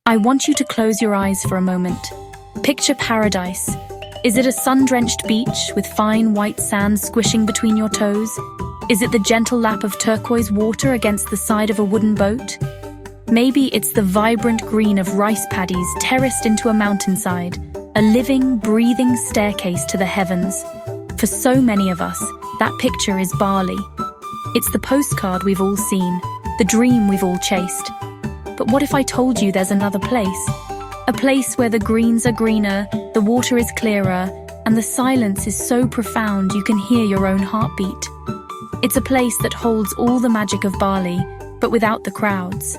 I want you to close your eyes for a moment. Picture paradise. Is it a sun-drenched beach with fine white sand squishing between your toes? Is it the gentle lap of turquoise water against the side of a wooden boat? Maybe it's the vibrant green of rice paddies terraced into a mountainside, a living, breathing staircase to the heavens. For so many of us, that picture is Bali. It's the postcard we've all seen, the dream we've all chased. But what if I told you there's another place? A place where the greens are greener, the water is clearer, and the silence is so profound you can hear your own heartbeat. It's a place that holds all the magic of Bali, but without the crowds.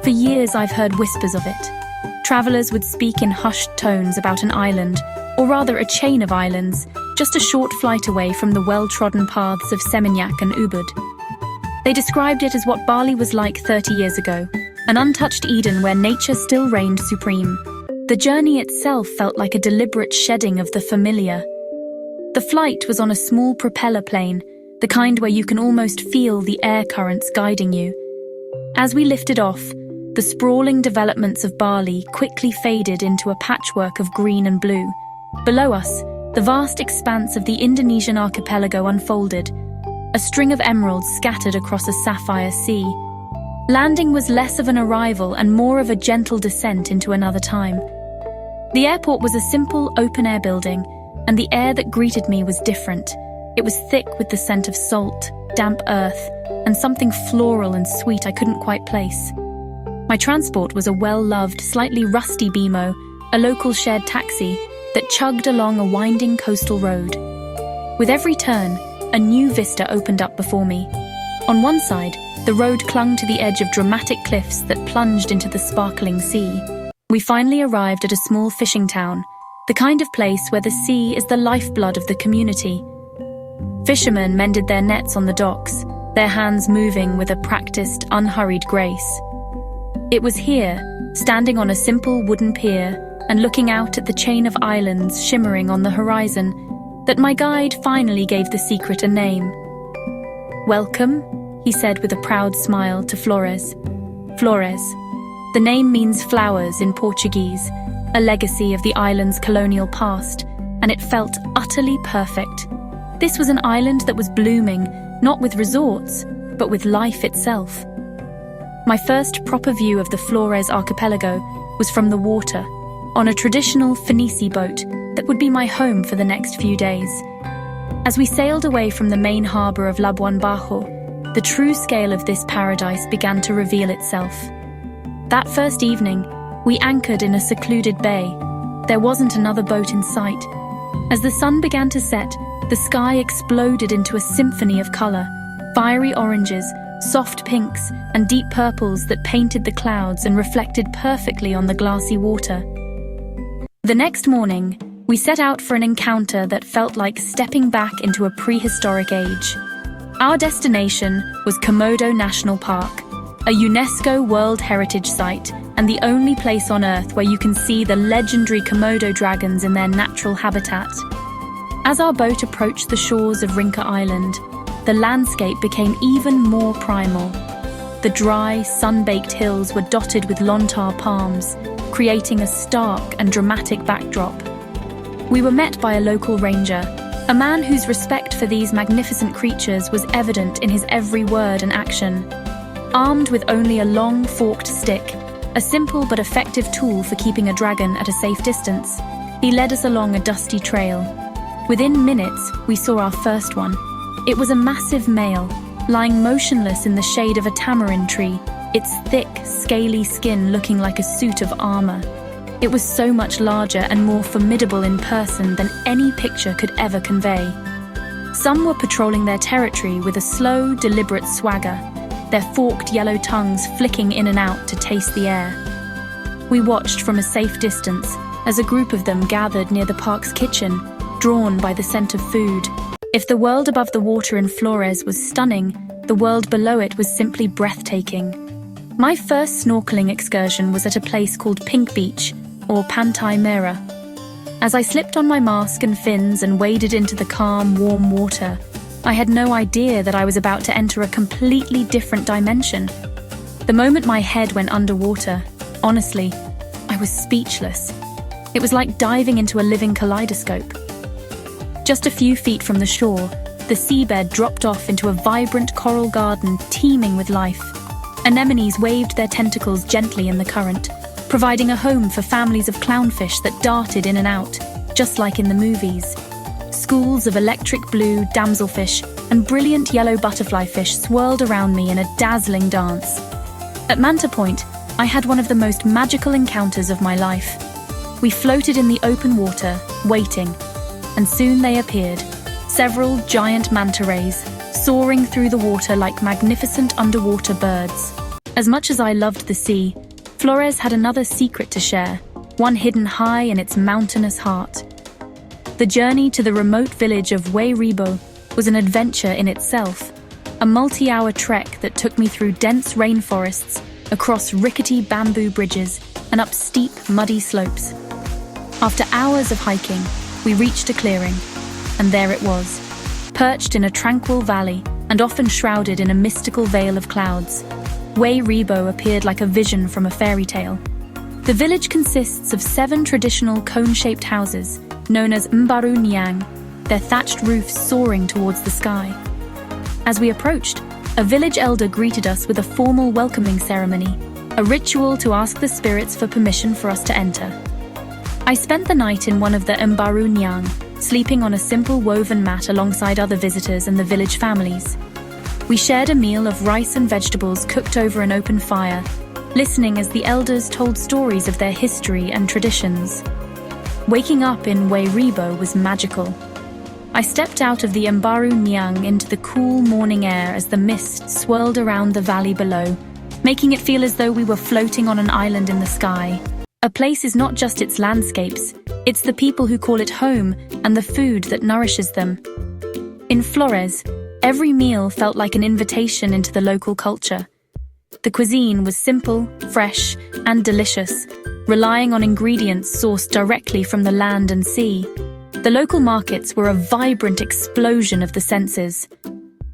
For years I've heard whispers of it. Travelers would speak in hushed tones about an island, or rather a chain of islands, just a short flight away from the well-trodden paths of Seminyak and Ubud. They described it as what Bali was like 30 years ago, an untouched Eden where nature still reigned supreme. The journey itself felt like a deliberate shedding of the familiar. The flight was on a small propeller plane, the kind where you can almost feel the air currents guiding you. As we lifted off, the sprawling developments of Bali quickly faded into a patchwork of green and blue. Below us, the vast expanse of the Indonesian archipelago unfolded, a string of emeralds scattered across a sapphire sea. Landing was less of an arrival and more of a gentle descent into another time. The airport was a simple, open-air building, and the air that greeted me was different. It was thick with the scent of salt, damp earth, and something floral and sweet I couldn't quite place. My transport was a well-loved, slightly rusty BMO, a local shared taxi, that chugged along a winding coastal road. With every turn, a new vista opened up before me. On one side, the road clung to the edge of dramatic cliffs that plunged into the sparkling sea. We finally arrived at a small fishing town, the kind of place where the sea is the lifeblood of the community. Fishermen mended their nets on the docks, their hands moving with a practiced, unhurried grace. It was here, standing on a simple wooden pier and looking out at the chain of islands shimmering on the horizon, that my guide finally gave the secret a name. "Welcome," he said with a proud smile to Flores. Flores. The name means flowers in Portuguese, a legacy of the island's colonial past, and it felt utterly perfect. This was an island that was blooming, not with resorts, but with life itself. My first proper view of the Flores archipelago was from the water, on a traditional Phoenici boat that would be my home for the next few days. As we sailed away from the main harbour of Labuan Bajo, the true scale of this paradise began to reveal itself. That first evening, we anchored in a secluded bay. There wasn't another boat in sight. As the sun began to set, the sky exploded into a symphony of colour, fiery oranges, soft pinks, and deep purples that painted the clouds and reflected perfectly on the glassy water. The next morning, we set out for an encounter that felt like stepping back into a prehistoric age. Our destination was Komodo National Park, a UNESCO World Heritage Site and the only place on Earth where you can see the legendary Komodo dragons in their natural habitat. As our boat approached the shores of Rinca Island, the landscape became even more primal. The dry, sun-baked hills were dotted with lontar palms, creating a stark and dramatic backdrop. We were met by a local ranger, a man whose respect for these magnificent creatures was evident in his every word and action. Armed with only a long, forked stick, a simple but effective tool for keeping a dragon at a safe distance, he led us along a dusty trail. Within minutes, we saw our first one. It was a massive male, lying motionless in the shade of a tamarind tree, its thick, scaly skin looking like a suit of armor. It was so much larger and more formidable in person than any picture could ever convey. Some were patrolling their territory with a slow, deliberate swagger, their forked yellow tongues flicking in and out to taste the air. We watched from a safe distance as a group of them gathered near the park's kitchen, drawn by the scent of food. If the world above the water in Flores was stunning, the world below it was simply breathtaking. My first snorkeling excursion was at a place called Pink Beach, or Pantai Merah. As I slipped on my mask and fins and waded into the calm, warm water, I had no idea that I was about to enter a completely different dimension. The moment my head went underwater, honestly, I was speechless. It was like diving into a living kaleidoscope. Just a few feet from the shore, the seabed dropped off into a vibrant coral garden teeming with life. Anemones waved their tentacles gently in the current, providing a home for families of clownfish that darted in and out, just like in the movies. Schools of electric blue damselfish and brilliant yellow butterfly fish swirled around me in a dazzling dance. At Manta Point, I had one of the most magical encounters of my life. We floated in the open water, waiting, and soon they appeared, several giant manta rays, soaring through the water like magnificent underwater birds. As much as I loved the sea, Flores had another secret to share, one hidden high in its mountainous heart. The journey to the remote village of Ribo was an adventure in itself, a multi-hour trek that took me through dense rainforests, across rickety bamboo bridges, and up steep, muddy slopes. After hours of hiking, we reached a clearing, and there it was, perched in a tranquil valley and often shrouded in a mystical veil of clouds. Ribo appeared like a vision from a fairy tale. The village consists of 7 traditional cone-shaped houses, known as Mbaru Nyang, their thatched roofs soaring towards the sky. As we approached, a village elder greeted us with a formal welcoming ceremony, a ritual to ask the spirits for permission for us to enter. I spent the night in one of the Mbaru Nyang, sleeping on a simple woven mat alongside other visitors and the village families. We shared a meal of rice and vegetables cooked over an open fire, listening as the elders told stories of their history and traditions. Waking up in Ribo was magical. I stepped out of the Mbaru Nyang into the cool morning air as the mist swirled around the valley below, making it feel as though we were floating on an island in the sky. A place is not just its landscapes, it's the people who call it home and the food that nourishes them. In Flores, every meal felt like an invitation into the local culture. The cuisine was simple, fresh, and delicious, relying on ingredients sourced directly from the land and sea. The local markets were a vibrant explosion of the senses.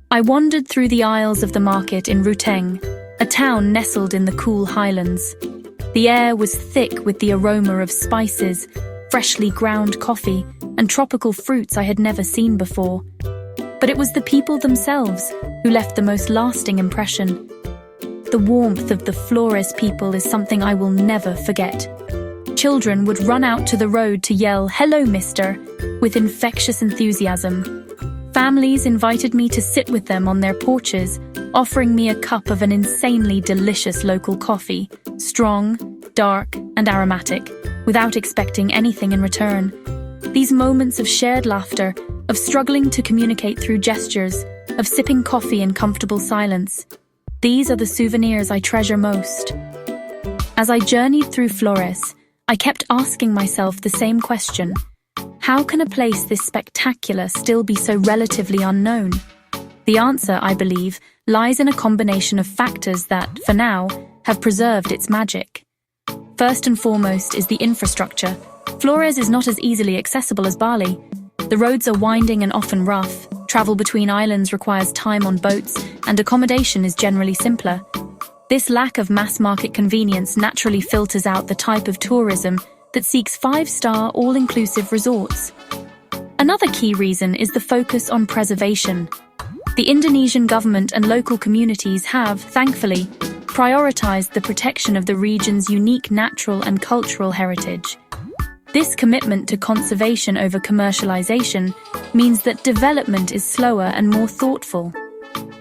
I wandered through the aisles of the market in Ruteng, a town nestled in the cool highlands. The air was thick with the aroma of spices, freshly ground coffee, and tropical fruits I had never seen before. But it was the people themselves who left the most lasting impression. The warmth of the Flores people is something I will never forget. Children would run out to the road to yell, "Hello, mister," with infectious enthusiasm. Families invited me to sit with them on their porches, offering me a cup of an insanely delicious local coffee, strong, dark, and aromatic, without expecting anything in return. These moments of shared laughter, of struggling to communicate through gestures, of sipping coffee in comfortable silence, these are the souvenirs I treasure most. As I journeyed through Flores, I kept asking myself the same question. How can a place this spectacular still be so relatively unknown? The answer, I believe, lies in a combination of factors that, for now, have preserved its magic. First and foremost is the infrastructure. Flores is not as easily accessible as Bali. The roads are winding and often rough, travel between islands requires time on boats, and accommodation is generally simpler. This lack of mass-market convenience naturally filters out the type of tourism that seeks 5-star, all-inclusive resorts. Another key reason is the focus on preservation. The Indonesian government and local communities have, thankfully, prioritized the protection of the region's unique natural and cultural heritage. This commitment to conservation over commercialization means that development is slower and more thoughtful.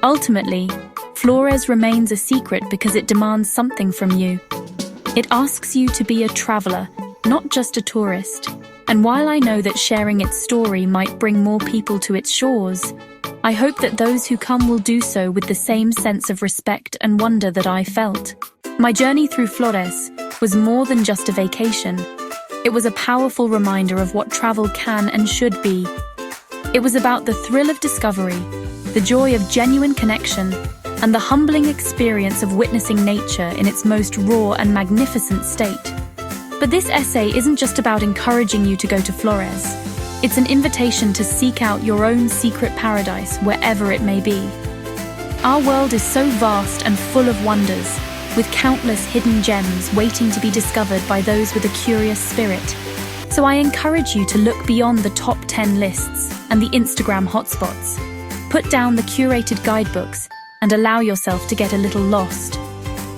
Ultimately, Flores remains a secret because it demands something from you. It asks you to be a traveler, not just a tourist. And while I know that sharing its story might bring more people to its shores, I hope that those who come will do so with the same sense of respect and wonder that I felt. My journey through Flores was more than just a vacation. It was a powerful reminder of what travel can and should be. It was about the thrill of discovery, the joy of genuine connection, and the humbling experience of witnessing nature in its most raw and magnificent state. But this essay isn't just about encouraging you to go to Flores. It's an invitation to seek out your own secret paradise wherever it may be. Our world is so vast and full of wonders, with countless hidden gems waiting to be discovered by those with a curious spirit. So I encourage you to look beyond the top 10 lists and the Instagram hotspots. Put down the curated guidebooks and allow yourself to get a little lost.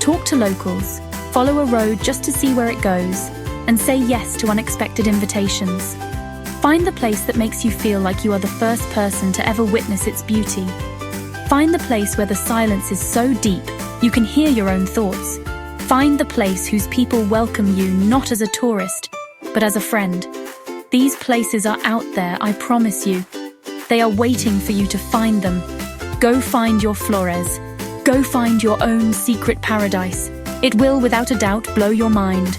Talk to locals, follow a road just to see where it goes, and say yes to unexpected invitations. Find the place that makes you feel like you are the first person to ever witness its beauty. Find the place where the silence is so deep you can hear your own thoughts. Find the place whose people welcome you not as a tourist, but as a friend. These places are out there, I promise you. They are waiting for you to find them. Go find your Flores. Go find your own secret paradise. It will, without a doubt, blow your mind.